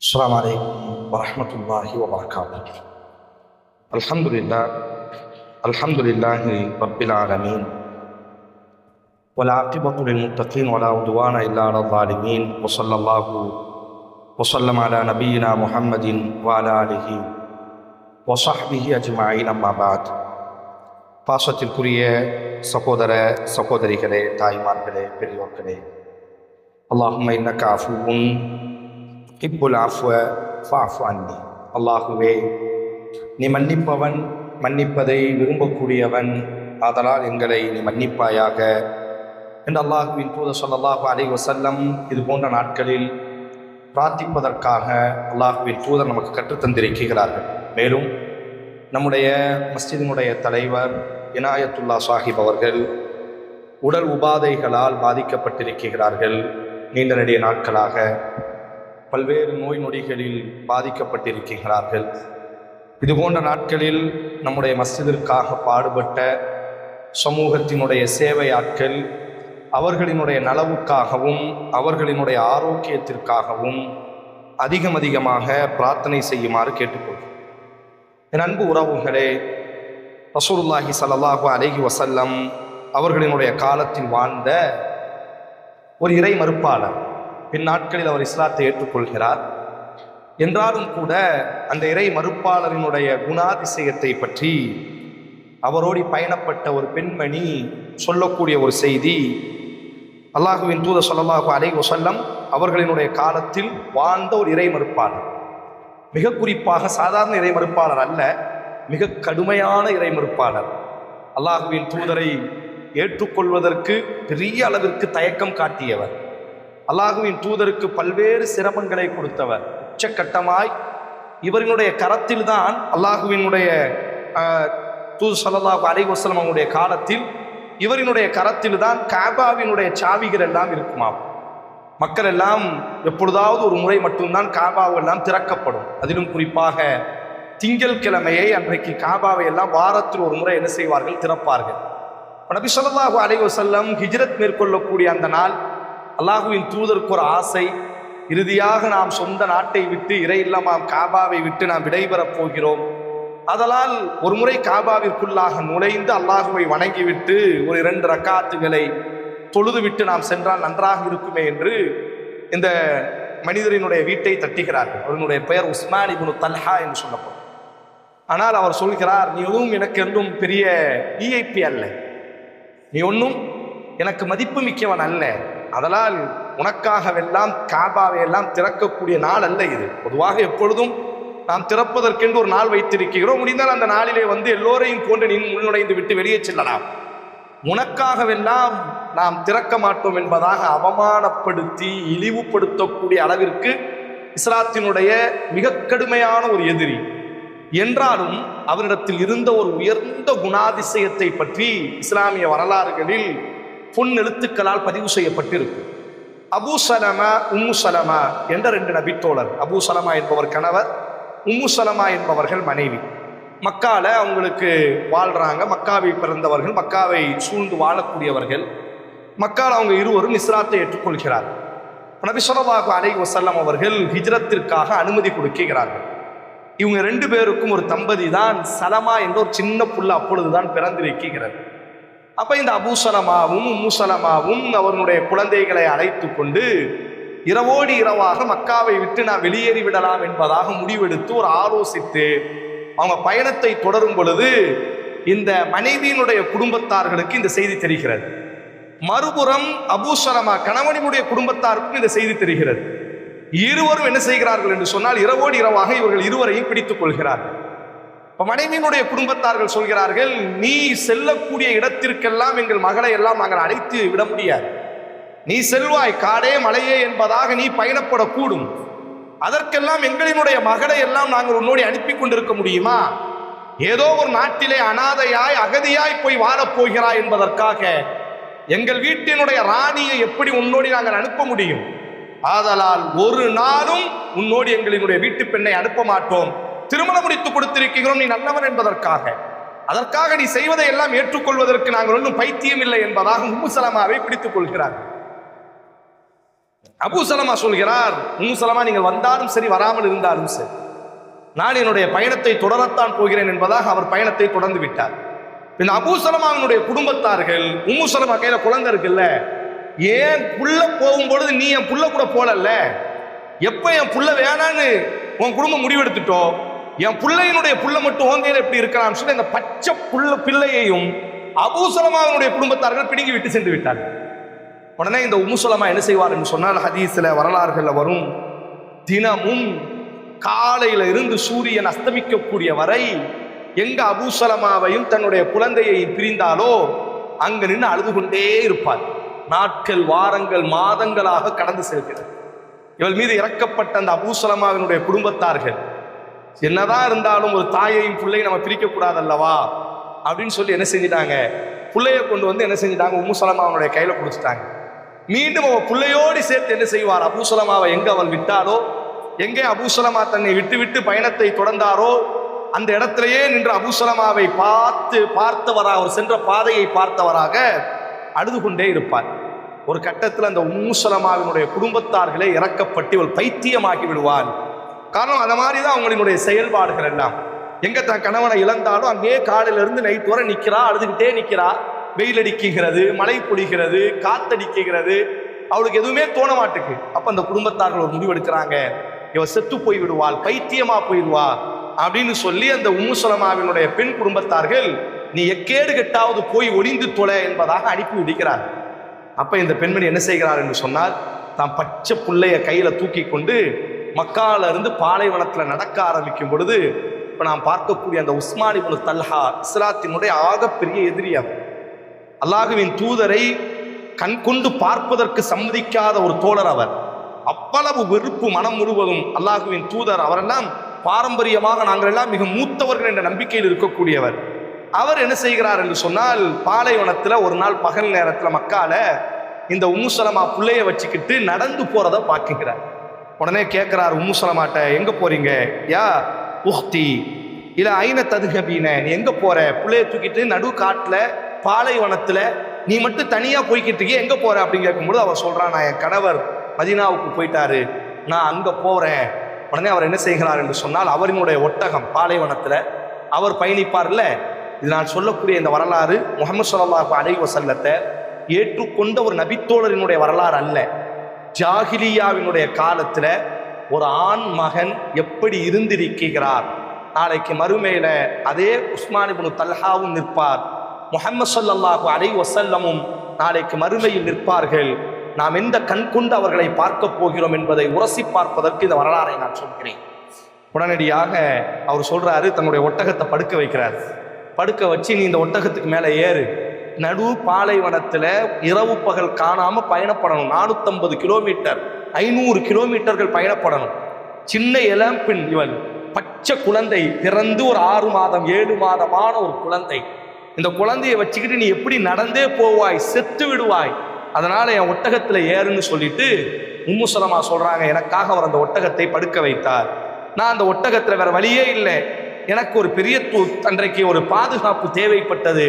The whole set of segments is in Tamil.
السلام عليكم ورحمة الله وبركاته. الحمد لله رب العالمين، والعاقبة للمتقين ولا عدوان إلا على الظالمين، وصلى الله وسلم على نبينا محمد وعلى آله وصحبه أجمعين. أما بعد. பாசத்திற்குரிய சகோதர சகோதரிகளே, தாய்மார்களே, பெரியோர்களே, அல்லாஹும்ம இன்னக அஃபுவுன் துஹிப்புல் அஃப்வ ஃபஅஃபு அன்னி. அல்லாஹுவே, நீ மன்னிப்பவன், மன்னிப்பதை விரும்பக்கூடியவன், ஆதலால் எங்களை நீ மன்னிப்பாயாக என்று அல்லாஹுவின் தூதர் ஸல்லல்லாஹு அலைஹி வஸல்லம் இது போன்ற நாட்களில் பிரார்த்திப்பதற்காக அல்லாஹுவின் தூதர் நமக்கு கற்றுத்தந்திருக்கிறார்கள். மேலும் நம்முடைய மஸ்ஜிதினுடைய தலைவர் இனாயத்துல்லா சாஹிப் அவர்கள் உடல் உபாதைகளால் பாதிக்கப்பட்டிருக்கிறார்கள். நீண்ட நெடிய நாட்களாக பல்வேறு நோய் நொடிகளில் பாதிக்கப்பட்டிருக்கிறார்கள். இதுபோன்ற நாட்களில் நம்முடைய மஸ்ஜிதிற்காக பாடுபட்ட சமூகத்தினுடைய சேவை ஆட்கள் அவர்களினுடைய நலவுக்காகவும் அவர்களினுடைய ஆரோக்கியத்திற்காகவும் அதிகமாக பிரார்த்தனை செய்யுமாறு கேட்டுக்கொள்கிறேன். என் அன்பு உறவுகளே, ரசூலுல்லாஹி ஸல்லல்லாஹு அலைஹி வஸல்லம் அவர்களினுடைய காலத்தில் வாழ்ந்த ஒரு இறை மறுப்பாளர், பின் நாட்களில் அவர் இஸ்லாத்தை ஏற்றுக்கொள்கிறார். என்றாலும் கூட அந்த இறை மறுப்பாளரினுடைய குணாதிசயத்தை பற்றி அவரோடு பயணப்பட்ட ஒரு பெண்மணி சொல்லக்கூடிய ஒரு செய்தி, அல்லாஹுவின் தூதர் ஸல்லல்லாஹு அலைஹி வஸல்லம் அவர்களினுடைய காலத்தில் வாழ்ந்த ஒரு இறை மறுப்பாளர், மிக குறிப்பாக சாதாரண இறை மறுப்பாளர் அல்ல, மிக கடுமையான இறை மறுப்பாளர், அல்லாஹுவின் தூதரை ஏற்றுக்கொள்வதற்கு பெரிய அளவிற்கு தயக்கம் காட்டியவர், அல்லாஹுவின் தூதருக்கு பல்வேறு சிரமங்களை கொடுத்தவர். உச்சக்கட்டமாய் இவரினுடைய கரத்தில் தான் அல்லாஹுவினுடைய தூதர் ஸல்லல்லாஹு அலைஹி வஸல்லம் அவருடைய காலத்தில் இவரினுடைய கரத்தில் தான் காபாவினுடைய சாவிகள் எல்லாம் இருக்குமாம். மக்கள் எல்லாம் எப்பொழுதாவது ஒரு முறை மட்டும்தான் காபாவெல்லாம் திறக்கப்படும். அதிலும் குறிப்பாக திங்கள் கிழமையை அன்றைக்கு காபாவை எல்லாம் வாரத்தில் ஒரு முறை என்ன செய்வார்கள், திறப்பார்கள். நபி ஸல்லல்லாஹு அலைஹி வஸல்லம் ஹிஜ்ரத் மேற்கொள்ளக்கூடிய அந்த நாள் அல்லாஹுவின் தூதருக்கு ஒரு ஆசை, இறுதியாக நாம் சொந்த நாட்டை விட்டு இறை இல்லமாம் காபாவை விட்டு நாம் விடைபெறப் போகிறோம். அதனால் ஒரு முறை காபாவிற்குள்ளாக நுழைந்து அல்லாஹுவை வணங்கிவிட்டு ஒரு 2 ரக்காத்துகளை தொழுது விட்டு நாம் சென்றால் நன்றாக இருக்குமே என்று இந்த மனிதரினுடைய வீட்டை தட்டுகிறார்கள். அவருடைய பெயர் உஸ்மான் இப்னு தல்ஹா என்று சொல்லப்படும். ஆனால் அவர் சொல்கிறார், நீ எதுவும் எனக்கு எதுவும் பெரிய விஐபி அல்ல, நீ ஒன்றும் எனக்கு மதிப்பு மிக்கவன் அல்ல, அதனால் உனக்காகவெல்லாம் காபாவை எல்லாம் திறக்கக்கூடிய நாள் அல்ல இது. பொதுவாக எப்பொழுதும் நாம் திறப்பதற்கென்று ஒரு நாள் வைத்திருக்கிறோம். முடிந்தால் அந்த நாளிலே வந்து எல்லோரையும் போன்று நீ முன்னுடைந்து விட்டு வெளியே செல்லலாம். உனக்காகவெல்லாம் நாம் திறக்க மாட்டோம் என்பதாக அவமானப்படுத்தி இழிவுபடுத்தக்கூடிய அளவிற்கு இஸ்லாத்தினுடைய மிக கடுமையான ஒரு எதிரி. என்றாலும் அவரிடத்தில் இருந்த ஒரு உயர்ந்த குணாதிசயத்தை பற்றி இஸ்லாமிய வரலாறுகளில் பொன் எழுத்துக்களால் பதிவு செய்யப்பட்டிருக்கு. அபூ சலமா, உம்மு சலமா என்ற 2 நபித்தோழர். அபூ சலமா என்பவர் கணவர், உம்மு சலமா என்பவர்கள் மனைவி. மக்கால அவங்களுக்கு வாழ்றாங்க. மக்காவை பிறந்தவர்கள், மக்காவை சூழ்ந்து வாழக்கூடியவர்கள். மக்கால் அவங்க இருவரும் இஸ்லாத்தை ஏற்றுக்கொள்கிறார். நபி ஸல்லல்லாஹு அலைஹி வஸல்லம் அவர்கள் ஹிஜ்ரத்திற்காக அனுமதி கொடுக்கிறார்கள். இவங்க 2 பேருக்கும் ஒரு தம்பதி தான் சலமா என்ற ஒரு சின்ன புள்ள அப்பொழுதுதான் பிறந்திருக்கிறது. அப்ப இந்த அபூ சலமாவும் உம்மு சலமாவும் அவர்களுடைய குழந்தைகளை அழைத்து கொண்டு இரவோடு இரவாக மக்காவை விட்டு நான் வெளியேறி விடலாம் என்பதாக முடிவெடுத்து ஒரு ஆலோசித்து அவங்க பயணத்தை தொடரும் பொழுது இந்த மனைவியினுடைய குடும்பத்தார்களுக்கு இந்த செய்தி தெரிகிறது. மறுபுறம் அபூ சலமா கணவனினுடைய குடும்பத்தாருக்கும் இந்த செய்தி தெரிகிறது. இருவரும் என்ன செய்கிறார்கள் என்று சொன்னால் இரவோடு இரவாக இவர்கள் இருவரையும் பிடித்துக் கொள்கிறார்கள். இப்ப மனைவியினுடைய குடும்பத்தார்கள் சொல்கிறார்கள், நீ செல்லக்கூடிய இடத்திற்கெல்லாம் எங்கள் மகளை எல்லாம் நாங்கள் அழைத்து விட முடியாது, நீ செல்வாய் காடே மலையே என்பதாக நீ பயணப்படக்கூடும், அதற்கெல்லாம் எங்களினுடைய மகளை எல்லாம் நாங்கள் உன்னோடு அனுப்பி கொண்டிருக்க முடியுமா? ஏதோ ஒரு நாட்டிலே அனாதையாய் அகதியாய் போய் வாழப் போகிறாய் என்பதற்காக எங்கள் வீட்டினுடைய ராணியை எப்படி உன்னோடி நாங்கள் அனுப்ப முடியும்? ஆதலால் ஒரு நாளும் உன்னோடு எங்களினுடைய வீட்டு பெண்ணை அனுப்ப மாட்டோம். திருமணம் முடித்து கொடுத்திருக்கிறோம், நீ நல்லவன் என்பதற்காக, அதற்காக நீ செய்வதை எல்லாம் ஏற்றுக்கொள்வதற்கு நாங்கள் ஒன்றும் பைத்தியம் இல்லை என்பதாக உம்மு சலமாவை பிடித்துக் கொள்கிறார். அபூ சலமா சொல்கிறார், உம்மு சலமா நீங்கள் வந்தாலும் சரி வராமல் இருந்தாலும் சரி, நான் என்னுடைய பயணத்தை தொடரத்தான் போகிறேன் என்பதாக அவர் பயணத்தை தொடர்ந்து விட்டார். இந்த அபூ சலமாவினுடைய குடும்பத்தார்கள், உம்மு சலமா கையில குழந்தை இருக்குல்ல, ஏன் புள்ள போகும்பொழுது நீ என் புள்ள கூட போலல்ல, எப்ப என் புள்ள வேணான்னு உன் குடும்பம் முடிவெடுத்துட்டோ, என் பிள்ளையினுடைய புள்ள மட்டும் உன் கையில எப்படி இருக்கலாம் சொல்லி அந்த பச்சை பிள்ளையையும் அபூ சலமாவினுடைய குடும்பத்தார்கள் பிடுங்கி விட்டு சென்று விட்டார்கள். உடனே இந்த உம்மு சலமா என்ன செய்வார் என்று சொன்னால், ஹதீஸ்ல வரலாறுகள்ல வரும், தினமும் காலையில இருந்து சூரியன் அஸ்தமிக்கக்கூடிய வரை எங்க அபூ சலமாவையும் தன்னுடைய குழந்தையை பிரிந்தாலோ அங்க நின்று அழுது கொண்டே இருப்பார். நாட்கள், வாரங்கள், மாதங்களாக கடந்து செல்கிறது. இவள் மீது இறக்கப்பட்ட அந்த அபூ சலமாவினுடைய குடும்பத்தார்கள், என்னதான் இருந்தாலும் ஒரு தாயையும் பிள்ளையும் நம்ம பிரிக்க கூடாது அல்லவா அப்படின்னு சொல்லி என்ன செஞ்சிட்டாங்க, பிள்ளைய கொண்டு வந்து என்ன செஞ்சிட்டாங்க, உம்மு சலமாவுடைய கையில கொடுத்துட்டாங்க. மீண்டும் அவள் பிள்ளையோடு சேர்த்து என்ன செய்வார், அபூ சலமாவை எங்க அவள் விட்டாலோ, எங்கே அபூ சலமா தன்னை விட்டு விட்டு பயணத்தை தொடர்ந்தாரோ அந்த இடத்திலேயே நின்று அபூ சலமாவை பார்த்தவராக, ஒரு சென்ற பாதையை பார்த்தவராக அழுது கொண்டே இருப்பார். ஒரு கட்டத்தில் அந்த உம்மு சலமாவினுடைய குடும்பத்தார்களே இறக்கப்பட்டு இவள் பைத்தியமாகி விடுவாள். காரணம் அந்த மாதிரி தான் அவங்களினுடைய செயல்பாடுகள் எல்லாம். எங்க தன் கணவனை இழந்தாலும் அங்கேயே காலையிலிருந்து நைட் வரை நிற்கிறா, அழுதுகிட்டே நிற்கிறா. வெயில் அடிக்குகிறது, மழை பொழிகிறது, காத்தடிக்குகிறது, அவளுக்கு எதுவுமே தோண மாட்டுக்கு. அப்ப அந்த குடும்பத்தார்கள் ஒரு முடிவெடுக்கிறாங்க, இவ செத்து போய் விடுவாள், பைத்தியமா போயிடுவா அப்படின்னு சொல்லி அந்த உம்மு சலமாவினுடைய பெண் குடும்பத்தார்கள், நீ எக்கேடு கெட்டாவது போய் ஒளிந்து தொலை என்பதாக அனுப்பி விடுக்கிறார். அப்ப இந்த பெண்மணி என்ன செய்கிறார் என்று சொன்னால், தான் பச்சை பிள்ளைய கையில தூக்கி கொண்டு மக்கால இருந்து பாலைவனத்துல நடக்க ஆரம்பிக்கும் பொழுது, இப்ப நாம் பார்க்கக்கூடிய அந்த உஸ்மான் இப்னு தல்ஹா இஸ்லாத்தினுடைய ஆகப்பெரிய எதிரியார். அல்லாஹுவின் தூதரை கண் கொண்டு பார்ப்பதற்கு சம்மதிக்காத ஒரு தோழர் அவர். அவ்வளவு வெறுப்பு மனம் முழுவதும் அல்லாஹுவின் தூதர். அவரெல்லாம் பாரம்பரியமாக நாங்கள் எல்லாம் மிக மூத்தவர்கள் என்ற நம்பிக்கையில் இருக்கக்கூடியவர். அவர் என்ன செய்கிறார் என்று சொன்னால், பாலைவனத்துல ஒரு நாள் பகல் நேரத்துல மக்கால இந்த உம்மு சலமா பிள்ளைய வச்சுக்கிட்டு நடந்து போறதை பார்க்கிறார். உடனே கேட்கிறார் உம்மு சலமாட்ட, எங்க போறீங்க? யா உஹ்தி இல்ல ஐன ததுகபீன, நீ எங்க போற? பிள்ளைய தூக்கிட்டு நடு காட்டுல பாலைவனத்துல நீ மட்டும் தனியா போய்கிட்டு இருக்கே, எங்க போற அப்படின்னு கேட்கும்போது அவர் சொல்றான், நான் என் கணவர் மதீனாவுக்கு போயிட்டாரு, நான் அங்க போறேன். உடனே அவர் என்ன செய்கிறார் என்று சொன்னால், அவரினுடைய ஒட்டகம் பாலைவனத்துல அவர் பயணிப்பார்ல. இது நான் சொல்லக்கூடிய இந்த வரலாறு முஹம்மது ஸல்லல்லாஹு அலைஹி வஸல்லத்தை ஏற்றுக்கொண்ட ஒரு நபித்தோழரினுடைய வரலாறு அல்ல. ஜாஹிலியாவினுடைய காலத்துல ஒரு ஆண் மகன் எப்படி இருந்திருக்கிறார், நாளைக்கு மறுமையில அதே உஸ்மான் இப்னு தல்ஹாவும் நிற்பார், முஹம்மது ஸல்லல்லாஹு அலைஹி வஸல்லமும் நாளைக்கு மறுமையில் நிற்பார்கள். நாம் எந்த கண் கொண்டு அவர்களை பார்க்க போகிறோம் என்பதை உரசி பார்ப்பதற்கு இந்த வரலாறை நான் சொல்கிறேன். உடனடியாக அவர் சொல்றாரு, தன்னுடைய ஒட்டகத்தை படுக்க வைக்கிறார். படுக்க வச்சு, நீ இந்த ஒட்டகத்துக்கு மேலே ஏறு, நடு பாலைவனத்துல இரவு பகல் காணாம பயணப்படணும், 450 கிலோமீட்டர் 500 கிலோமீட்டர்கள் பயணப்படணும். சின்ன இளம்பெண் இவள், பச்சை குழந்தை, பிறந்து ஒரு 6 மாதம் 7 மாதமான ஒரு குழந்தை. இந்த குழந்தையை வச்சுக்கிட்டு நீ எப்படி நடந்தே போவாய், செத்து விடுவாய், அதனால என் ஒட்டகத்துல ஏறுன்னு சொல்லிட்டு உம்மு சலமா சொல்றாங்க, எனக்காக அவர் அந்த ஒட்டகத்தை படுக்க வைத்தார். நான் அந்த ஒட்டகத்துல வேற வழியே இல்லை, எனக்கு ஒரு பெரிய அன்றைக்கு ஒரு பாதுகாப்பு தேவைப்பட்டது.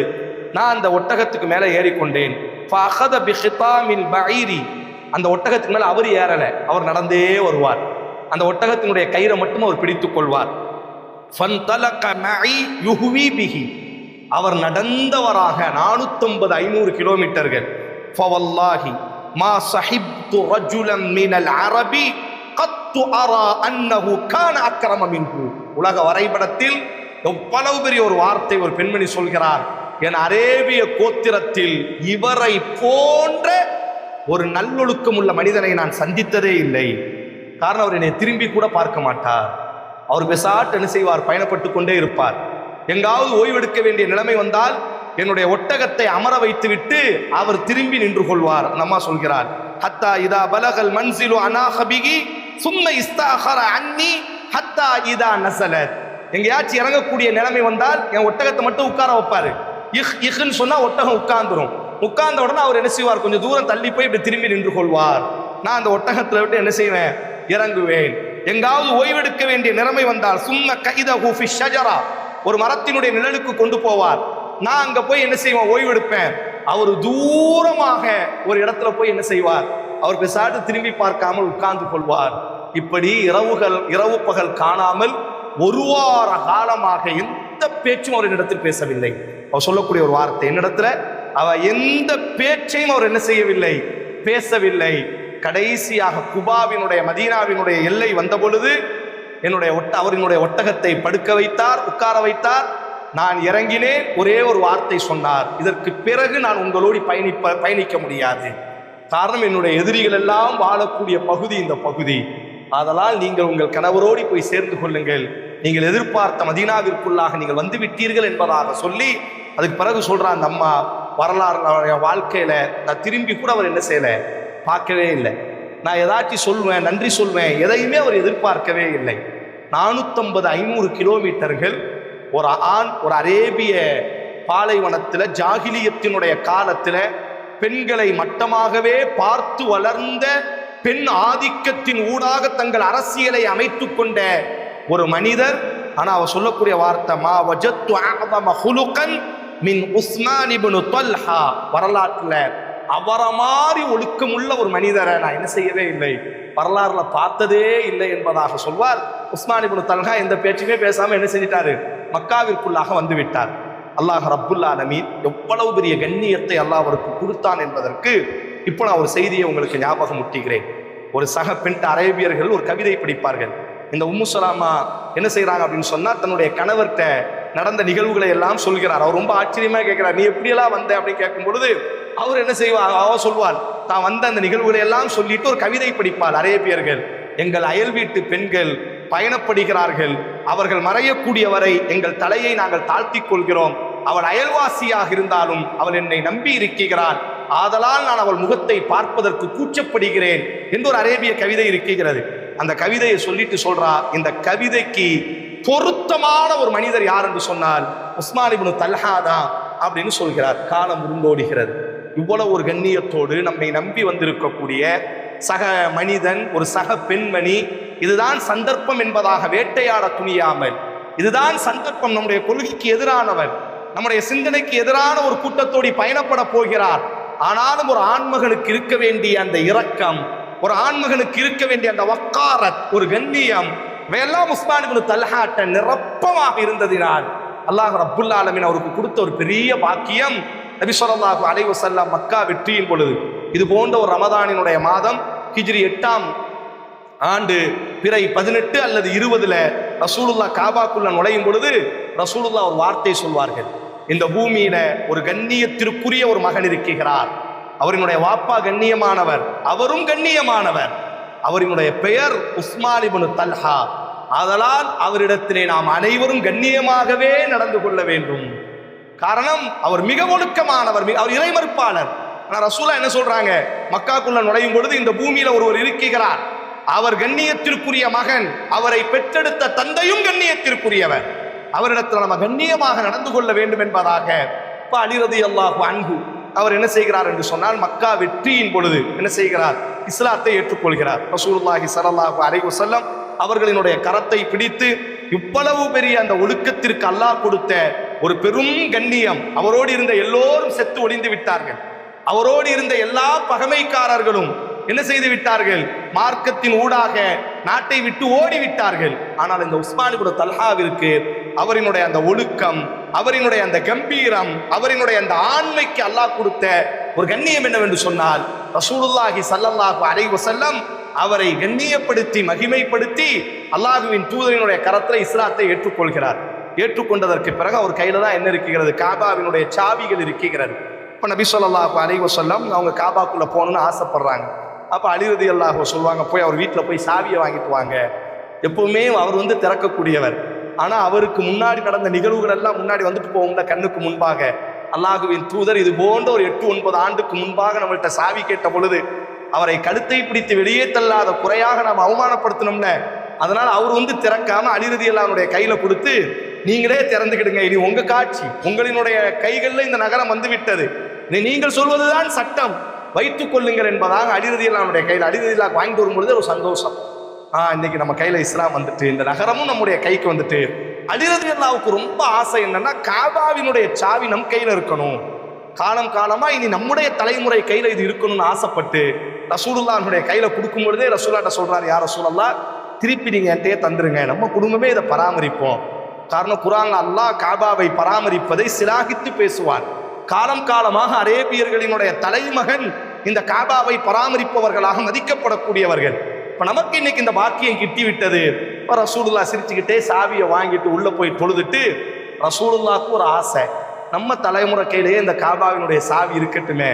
நான் அந்த ஒட்டகத்துக்கு மேல ஏறிக்கொண்டேன். அந்த ஒட்டகத்துக்கு மேல அவர் ஏறல, அவர் நடந்தே வருவார். அந்த ஒட்டகத்தினுடைய கயிறை மட்டும் அவர் பிடித்துக் கொள்வார். அவர் நடந்தவராக 450-500 கிலோமீட்டர்கள். உலக வரைபடத்தில் எவ்வளவு பெரிய ஒரு வார்த்தை ஒரு பெண்மணி சொல்கிறார், என் அரேபிய கோத்திரத்தில் இவரை போன்ற ஒரு நல்லொழுக்கம் உள்ள மனிதனை நான் சந்தித்ததே இல்லை. காரணம், அவர் என்னை திரும்பி கூட பார்க்க மாட்டார். அவர் பெசாட் என்ன செய்வார், பயணப்பட்டு கொண்டே இருப்பார். எங்காவது ஓய்வெடுக்க வேண்டிய நிலைமை வந்தால் என்னுடைய ஒட்டகத்தை அமர வைத்து விட்டு அவர் திரும்பி நின்று கொள்வார். அம்மா சொல்கிறார், ஹத்தா இதா பலகல் மன்சிலு அனாஹபிகி சும்ம இஸ்தாஹர அன்னி ஹத்தா இதா நஸலத். எங்கேயாச்சும் இறங்கக்கூடிய நிலைமை வந்தால் என் ஒட்டகத்தை மட்டும் உட்கார வைப்பாரு. இஹ்ன்னு சொன்னா ஒட்டகம் உட்கார்ந்துரும். உட்கார்ந்த உடனே அவர் என்ன செய்வார், கொஞ்சம் தூரம் தள்ளி போய் இப்படி திரும்பி நின்று கொள்வார். நான் அந்த ஒட்டகத்துல விட்டு என்ன செய்வேன், இறங்குவேன். எங்காவது ஓய்வெடுக்க வேண்டிய நிலைமை வந்தால் சும்ம கைதஹு ஃபி ஷஜரா, ஒரு மரத்தினுடைய நிழலுக்கு கொண்டு போவார். நான் அங்க போய் என்ன செய்வேன், ஓய்வெடுப்பேன். அவர் தூரமாக ஒரு இடத்துல போய் என்ன செய்வார், அவர் பெசாட்டு திரும்பி பார்க்காமல் உட்கார்ந்து கொள்வார். இப்படி இரவு பகல் காணாமல் ஒரு வார காலமாக எந்த பேச்சும் அவர் என்னிடத்தில் பேசவில்லை. அவர் சொல்லக்கூடிய ஒரு வார்த்தை என்னிடத்துல, அவர் எந்த பேச்சையும் அவர் என்ன செய்யவில்லை, பேசவில்லை. கடைசியாக குபாவினுடைய மதீனாவினுடைய எல்லை வந்த பொழுது அவரினுடைய ஒட்டகத்தை படுக்க வைத்தார், உட்கார வைத்தார். நான் இறங்கினேன், ஒரே ஒரு வார்த்தை சொன்னார், இதற்கு பிறகு நான் உங்களோடு பயணிக்க முடியாது. காரணம், என்னுடைய எதிரிகள் எல்லாம் வாழக்கூடிய பகுதி இந்த பகுதி. அதனால் நீங்கள் உங்கள் கணவரோடு போய் சேர்ந்து கொள்ளுங்கள், நீங்கள் எதிர்பார்த்த மதீனாவிற்குள்ளாக நீங்கள் வந்து விட்டீர்கள் என்பதாக சொல்லி, அதுக்கு பிறகு சொல்றான் அந்த அம்மா, வரலாறு வாழ்க்கையில நான் திரும்பி கூட அவர் என்ன செய்யல, பார்க்கவே இல்லை. நான் ஏதாச்சும் சொல்வேன், நன்றி சொல்வேன், எதையுமே அவர் எதிர்பார்க்கவே இல்லை. 450-500 கிலோமீட்டர்கள் ஒரு அரேபிய பாலைவனத்தில் ஜாகிலியத்தினுடைய காலத்தில் பெண்களை மட்டமாகவே பார்த்து வளர்ந்த, பெண் ஆதிக்கத்தின் ஊடாக தங்கள் அரசியலை அமைத்துக் கொண்ட ஒரு மனிதர். ஆனா அவர் சொல்லக்கூடிய வார்த்தை, மா வஜத்து அஅதம ஹுலுகன் மின் உஸ்மான் இப்னு தல்ஹா, வரலாற்றில் அவரை மாதிரி ஒழுக்கமுள்ள ஒரு மனிதரை நான் என்ன செய்யவே இல்லை, வரலாறுல பார்த்ததே இல்லை என்பதாக சொல்வார். உஸ்மான் இப்னு தல்ஹா எந்த பேச்சுமே பேசாம என்ன செஞ்சிட்டாரு, மக்காவிற்குள்ளாக வந்து விட்டார். அல்லாஹ் ரப்புல் ஆலமீன் எவ்வளவு பெரிய கண்ணியத்தை அல்லாஹ் அவருக்கு கொடுத்தான் என்பதற்கு இப்போ நான் ஒரு செய்தியை உங்களுக்கு ஞாபகம் முட்டுகிறேன். ஒரு சக பெண் அரேபியர்கள் ஒரு கவிதை படிப்பார்கள். இந்த உம்மு சலாமா என்ன செய்யறாங்க அப்படின்னு சொன்னா, தன்னுடைய கணவர்கிட்ட நடந்த நிகழ்வுகளை எல்லாம் சொல்கிறார். அவர் ரொம்ப ஆச்சரியமா கேட்கிறார், நீ எப்படியெல்லாம் வந்த அப்படின்னு கேட்கும் பொழுது அவர் என்ன செய்வார், அவ சொல்வாள், தான் வந்த அந்த நிகழ்வுகளை எல்லாம் சொல்லிட்டு ஒரு கவிதை படிப்பாள். அரேபியர்கள், எங்கள் அயல் வீட்டு பெண்கள் பயணப்படுகிறார்கள், அவர்கள் மறையக்கூடிய வரை எங்கள் தலையை நாங்கள் தாழ்த்திக் கொள்கிறோம், அவள் அயல்வாசியாக இருந்தாலும் அவள் என்னை நம்பி இருக்கிறாள், ஆதலால் நான் அவள் முகத்தை பார்ப்பதற்கு கூச்சப்படுகிறேன் என்று ஒரு அரேபிய கவிதை இருக்கிறது. அந்த கவிதையை சொல்லிட்டு சொல்றா, இந்த கவிதைக்கு பொருத்தமான ஒரு மனிதர் யார் என்று சொன்னால் உஸ்மான் இப்னு தல்ஹா தான் அப்படின்னு சொல்கிறார். காலம் உருண்டோடுகிறது. இவ்வளவு ஒரு கண்ணியத்தோடு நம்மை நம்பி வந்திருக்கக்கூடிய சக மனிதன், ஒரு சக பெண்மணி, இதுதான் சந்தர்ப்பம் என்பதாக வேட்டையாட துணியாமல், இதுதான் சந்தர்ப்பம், நம்முடைய கொள்கைக்கு எதிரானவர், நம்முடைய சிந்தனைக்கு எதிரான ஒரு கூட்டத்தோடு பயணப்பட போகிறார். ஆனாலும் ஒரு ஆண்மகனுக்கு இருக்க வேண்டிய அந்த இரக்கம், ஒரு ஆண்மகனுக்கு இருக்க வேண்டிய அந்த வக்காரத், ஒரு கண்ணியம், இவையெல்லாம் உஸ்மான் இப்னு தல்ஹாட்ட நிரப்பமாக இருந்ததினால் அல்லாஹ் ரப்புல் ஆலமீன் அவருக்கு கொடுத்த ஒரு பெரிய பாக்கியம். நபி ஸல்லல்லாஹு அலைஹி வஸல்லம் மக்கா வெற்றியின் பொழுது, இது போன்ற ஒரு ரமதானினுடைய மாதம், ஹிஜ்ரி 8ஆம் ஆண்டு பிறை 18 அல்லது 20 ரசூலுல்லாஹ் காபாக்குள்ள நுழையும் பொழுது ரசூலுல்லாஹ் ஒரு வார்த்தை சொல்வார்கள், இந்த பூமியில ஒரு கண்ணியத்திற்குரிய ஒரு மகன் இருக்கிறார், அவரினுடைய வாப்பா கண்ணியமானவர், அவரும் கண்ணியமானவர், அவரினுடைய பெயர் உஸ்மான் இப்னு தல்ஹா, ஆதலால் அவரிடத்திலே நாம் அனைவரும் கண்ணியமாகவே நடந்து கொள்ள வேண்டும். காரணம், அவர் மிக ஒழுக்கமானவர், அவர் இறைமறுப்பாளர். ஆனா ரசூலா என்ன சொல்றாங்க, மக்காக்குள்ள நுழையும் பொழுது இந்த பூமியில ஒருவர் இருக்கிறார், அவர் கண்ணியத்திற்குரிய மகன், அவரை பெற்றெடுத்த தந்தையும் கண்ணியத்திற்குரியவர், அவரிடத்தில் நம்ம கண்ணியமாக நடந்து கொள்ள வேண்டும் என்பதாக அலி ரலியல்லாஹு அன்ஹு அவர் என்ன செய்கிறார் என்று சொன்னால், மக்கா வெற்றியின் பொழுது என்ன செய்கிறார், இஸ்லாத்தை ஏற்றுக்கொள்கிறார். ரசூலுல்லாஹி ஸல்லல்லாஹு அலைஹி வஸல்லம் அவர்களினுடைய கரத்தை பிடித்து, இவ்வளவு பெரிய அந்த ஒழுக்கத்திற்கு அல்லாஹ் கொடுத்த ஒரு பெரும் கண்ணியம், அவரோடு இருந்த எல்லோரும் செத்து ஒளிந்து விட்டார்கள், அவரோடு இருந்த எல்லா பகைமைக்காரர்களும் என்ன செய்து விட்டார்கள், மார்க்கத்தின் ஊடாக நாட்டை விட்டு ஓடிவிட்டார்கள். ஆனால் இந்த உஸ்மான் இப்னு தல்ஹாவிற்கு அவரினுடைய அந்த ஒழுக்கம், அவரினுடைய அந்த கம்பீரம், அவரினுடைய அந்த ஆண்மைக்கு அல்லாஹ் கொடுத்த ஒரு கண்ணியம் என்னவென்று சொன்னால், ரசூலுல்லாஹி ஸல்லல்லாஹு அலைஹி வஸல்லம் அவரை கண்ணியப்படுத்தி மகிமைப்படுத்தி அல்லாஹுவின் தூதரினுடைய கரத்தில் இஸ்லாத்தை ஏற்றுக்கொள்கிறார். ஏற்றுக்கொண்டதற்கு பிறகு அவர் கையில தான் என்ன இருக்கிறது, காபாவினுடைய சாவிகள் இருக்கிறது. இப்போ நபி ஸல்லல்லாஹு அலைஹி வஸல்லம் அவங்க காபாக்குள்ள போகணும்னு ஆசைப்படுறாங்க. அப்போ அலி ரலியல்லாஹு சொல்லுவாங்க, போய் அவர் வீட்டில் போய் சாவியை வாங்கிட்டு வாங்க. எப்பவுமே அவர் திறக்கக்கூடியவர், ஆனால் அவருக்கு முன்னாடி நடந்த நிகழ்வுகள் எல்லாம் முன்னாடி வந்துட்டு போகும்ல கண்ணுக்கு முன்பாக. அல்லாஹுவின் தூதர் இது போன்ற ஒரு 8-9 ஆண்டுக்கு முன்பாக நம்மள்கிட்ட சாவி கேட்ட பொழுது அவரை கழுத்தை பிடித்து வெளியே தள்ளாத குறையாக நாம் அவமானப்படுத்தணும்ல, அதனால் அவர் திறக்காம அலி ரலியல்லாஹுடைய கையில கொடுத்து, நீங்களே திறந்துக்கிடுங்க, இனி உங்க காட்சி, உங்களினுடைய கைகளில் இந்த நகரம் வந்து விட்டது, நீங்கள் சொல்வதுதான் சட்டம், வைத்துக் கொள்ளுங்கள் என்பதாக அலி ரலியல்லாஹுடைய கையில் அலி ரலியல்லாஹு வாங்கிட்டு வரும்பொழுது ஒரு சந்தோஷம். இன்னைக்கு நம்ம கையில இஸ்லாம் வந்துட்டு, இந்த நகரமும் நம்முடைய கைக்கு வந்துட்டு. அலி ரலியல்லாஹுக்கு ரொம்ப ஆசை என்னன்னா, காபாவினுடைய சாவி நம் கையில இருக்கணும், காலம் காலமா இனி நம்முடைய தலைமுறை கையில இது இருக்கணும்னு ஆசைப்பட்டு ரசூலுல்லாஹ்வுடைய கையில கொடுக்கும் பொழுதே ரசூலுல்லாஹ்ட்ட சொல்றாரு, யா ரசூலல்லாஹ் திருப்பி நீங்க என்கிட்டயே தந்துருங்க, நம்ம குடும்பமே இதை பராமரிப்போம். காரணம் குர்ஆன்ல அல்லாஹ் காபாவை பராமரிப்பதை சிலாகித்து பேசுவார். காலம் காலமாக அரேபியர்களினுடைய தலைமகன் இந்த காபாவை பராமரிப்பவர்களாக மதிக்கப்படக்கூடியவர்கள். இப்ப நமக்கு இன்னைக்கு இந்த பாக்கியம் கிட்டி விட்டது. இப்ப ரசூலுல்லாஹ் சிரிச்சுக்கிட்டே சாவியை வாங்கிட்டு உள்ள போய் தொழுதுட்டு, ரசூலுல்லாஹ்க்கு ஒரு ஆசை, நம்ம தலைமுறை கையிலேயே இந்த காபாவினுடைய சாவி இருக்கட்டுமே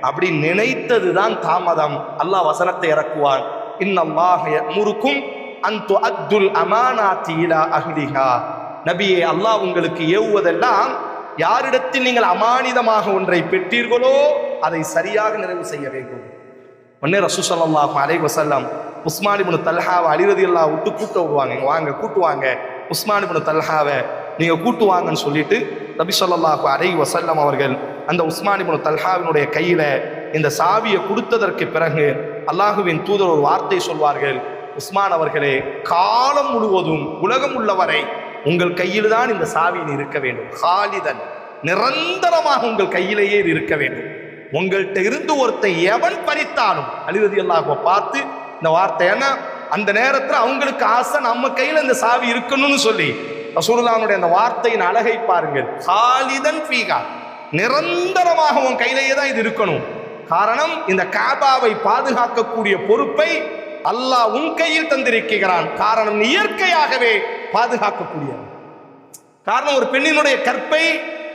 அப்படி நினைத்ததுதான் தாமதம். அல்லாஹ் வசனத்தை இறக்குவான், இன்னல்லாஹ யஅமுருக்கும் அன் துஅத்துல் அமானாத்தி இலா அஹ்லிஹா. நபியே, அல்லாஹ் உங்களுக்கு ஏவுவதெல்லாம் யாரிடத்தில் நீங்கள் அமானிதமாக ஒன்றை பெற்றீர்களோ அதை சரியாக நிறைவு செய்ய வேண்டும். உடனே ரசூல் ஸல்லல்லாஹு அலைஹி வஸல்லம் உஸ்மான் இப்னு தல்ஹாவை அலி ரலியல்லாஹு விட்டு கூட்ட விடுவாங்க, வாங்க கூட்டுவாங்க, உஸ்மான் இப்னு தல்ஹாவை நீங்க கூட்டுவாங்கன்னு சொல்லிட்டு நபி ஸல்லல்லாஹு அலைஹி வஸல்லம் அவர்கள் அந்த உஸ்மான் இப்னு தல்ஹாவினுடைய கையில இந்த சாவியை கொடுத்ததற்கு பிறகு அல்லாஹுவின் தூதர் ஒரு வார்த்தை சொல்வார்கள், உஸ்மான் அவர்களே, காலம் முழுவதும் உலகம் உள்ளவரை உங்கள் கையில் தான் இந்த சாவியில் இருக்க வேண்டும். ஹாலிதன், நிரந்தரமாக உங்கள் கையிலேயே இருக்க வேண்டும். உங்கள்கிட்ட இருந்து ஒருத்தன் எவன் பறித்தாலும், அலி ரலியல்லாஹு பார்த்து இந்த வார்த்தை, ஏன்னா அந்த நேரத்தில் அவங்களுக்கு ஆசை நம்ம கையில இந்த சாவி இருக்கணும்னு சொல்லி ரசூலுல்லாஹ்வுடைய அந்த வார்த்தையின் அழகை பாருங்கள். ஹாலிதன் ஃபீஹா, நிரந்தரமாக உன் கையிலேயே தான் இது இருக்கணும். காரணம், இந்த காபாவை பாதுகாக்கக்கூடிய பொறுப்பை அல்லாஹ் உன் கையில் தந்திருக்கிறான். காரணம், இயற்கையாகவே பாதுகாக்கக்கூடியது. காரணம், ஒரு பெண்ணினுடைய கற்பை,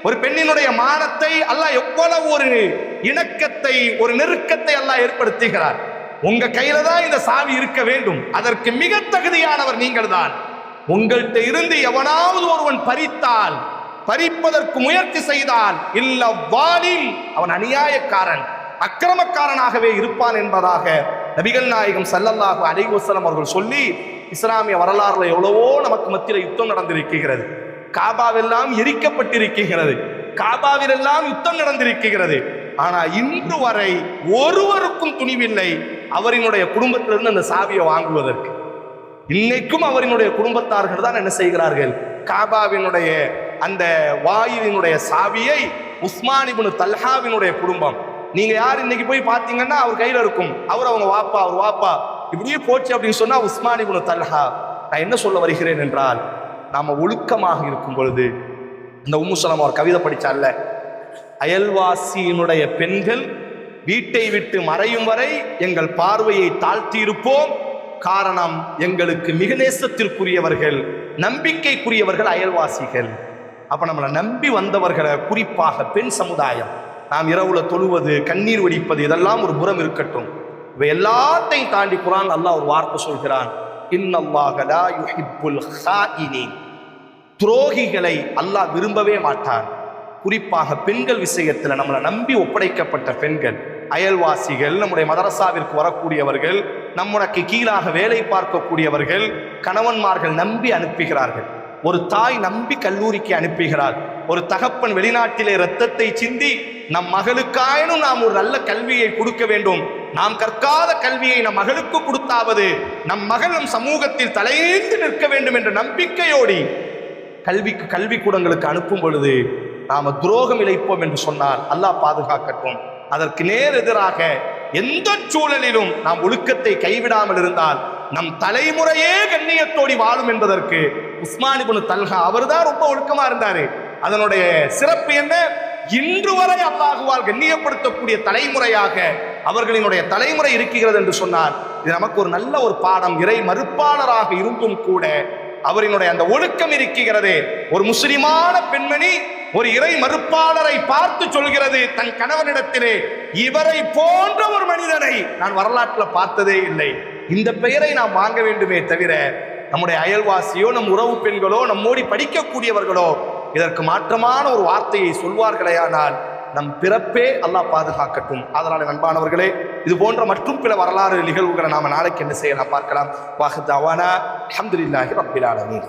ஒரு பெண்ணினுடைய மானத்தை அல்லாஹ் எவ்வளவு ஒரு இணக்கத்தை, ஒரு நெருக்கத்தை அல்லாஹ் ஏற்படுத்துகிறார். உங்க கையில தான் இந்த சாவி இருக்க வேண்டும். அதற்கு மிக தகுதியானவர் நீங்கள் தான். உங்கள்கிட்ட இருந்து எவனாவது ஒருவன் பறித்தால், பறிப்பதற்கு முயற்சி செய்தால், இல்ல வாலில், அவன் அநியாயக்காரன், அக்கிரமக்காரனாகவே இருப்பான் என்பதாக நபிகள் நாயகம் ஸல்லல்லாஹு அலைஹி வஸல்லம் அவர்கள் சொல்லி, இஸ்லாமிய வரலாறுல எவ்வளவோ நமக்கு மத்தியில் யுத்தம் நடந்திருக்கிறது. காபாவெல்லாம் எரிக்கப்பட்டிருக்கிறது, காபாவிலெல்லாம் யுத்தம் நடந்திருக்கிறது. ஆனா இன்று வரை ஒருவருக்கும் துணிவில்லை அவரினுடைய குடும்பத்திலிருந்து அந்த சாவியை வாங்குவதற்கு. இன்னைக்கும் அவரினுடைய குடும்பத்தார்கள் தான் என்ன செய்கிறார்கள், காபாவினுடைய அந்த வாயிலினுடைய சாவியை உஸ்மான் இப்னு தல்ஹாவினுடைய குடும்பம், நீங்க யார் இன்னைக்கு போய் பார்த்தீங்கன்னா அவர் கையில இருக்கும், அவங்க வாப்பா, அவர் வாப்பா இப்படியே போச்சு அப்படின்னு சொன்னா உஸ்மான் இப்னு தல்ஹா. நான் என்ன சொல்ல வருகிறேன் என்றால், நாம ஒழுக்கமாக இருக்கும் பொழுது, இந்த உம்மு சலமா ஒரு கவிதை படிச்சால, அயல்வாசியினுடைய பெண்கள் வீட்டை விட்டு மறையும் வரை எங்கள் பார்வையை தாழ்த்தி இருப்போம். காரணம், எங்களுக்கு மிக நேசத்திற்குரியவர்கள், நம்பிக்கைக்குரியவர்கள் அயல்வாசிகள். அப்ப நம்மளை நம்பி வந்தவர்களை, குறிப்பாக பெண் சமுதாயம், நாம் இரவுல தொழுவது, கண்ணீர் வடிப்பது, இதெல்லாம் ஒரு புறம் இருக்கட்டும். இவை எல்லாத்தையும் தாண்டி குர்ஆன் அல்லாஹ் ஒரு வார்த்தை சொல்கிறான், இன்னல்லாஹ லா யுஹிப்புல் ஹாயினீன். துரோகிகளை அல்லாஹ் விரும்பவே மாட்டான். குறிப்பாக பெண்கள் விஷயத்தில் நம்மளை நம்பி ஒப்படைக்கப்பட்ட பெண்கள், அயல்வாசிகள், நம்முடைய மதரசாவிற்கு வரக்கூடியவர்கள், நம்முடைய கீழாக வேலை பார்க்கக்கூடியவர்கள், கணவன்மார்கள் நம்பி அனுப்புகிறார்கள். ஒரு தாய் நம்பி கல்லூரிக்கு அனுப்புகிறார். ஒரு தகப்பன் வெளிநாட்டிலே இரத்தத்தை சிந்தி நம் மகளுக்காயினும் நாம் ஒரு நல்ல கல்வியை கொடுக்க வேண்டும், நாம் கற்காத கல்வியை நம் மகளுக்கு கொடுத்தாவது நம் மகள் நம் சமூகத்தில் தலையேந்து நிற்க வேண்டும் என்ற நம்பிக்கையோடு கல்விக்கூடங்களுக்கு அனுப்பும் பொழுது நாம துரோகம் இழைப்போம் என்று சொன்னால் அல்லாஹ் பாதுகாக்கட்டும். அதற்கு நேர் எதிராக எந்த சூழலிலும் நாம் ஒழுக்கத்தை கைவிடாமல் இருந்தால் நம் தலைமுறையே கண்ணியத்தோடி வாழும் என்பதற்கு உஸ்மான் இப்னு தல்ஹா அவர்தான் ரொம்ப ஒழுக்கமா இருந்தாரு. அதனுடைய சிறப்பு என்ன, இன்று வரை அல்லாஹுவால் கண்ணியப்படுத்தக்கூடிய தலைமுறையாக அவர்களினுடைய தலைமுறை இருக்கிறது என்று சொன்னார். இது நமக்கு ஒரு நல்ல ஒரு பாடம். இறை மறுப்பாளராக இருந்தும் கூட அவரினுடைய அந்த ஒழுக்கம் இருக்கிறது. ஒரு முஸ்லிமான பெண்மணி ஒரு இறை மறுப்பாளரை பார்த்து சொல்கிறது தன் கணவனிடத்திலே, இவரை போன்ற ஒரு மனிதனை நான் வரலாற்றில் பார்த்ததே இல்லை. இந்த பெயரை நாம் வாங்க வேண்டுமே தவிர நம்முடைய அயல்வாசியோ, நம் உறவு பெண்களோ, நம்மோடி படிக்கக்கூடியவர்களோ இதற்கு மாற்றமான ஒரு வார்த்தையை சொல்வார்களேயானால் நம் பிறப்பே அல்லாஹ் பாதுகாக்கட்டும். அதனால நண்பானவர்களே, இது போன்ற மற்றும் பிற வரலாறு நிகழ்வுகளை நாம நாளைக்கு என்ன செய்யலாம் பார்க்கலாம். வாஹித் அவானா அல்ஹம்துலில்லாஹி ரப்பில் ஆலமீன்.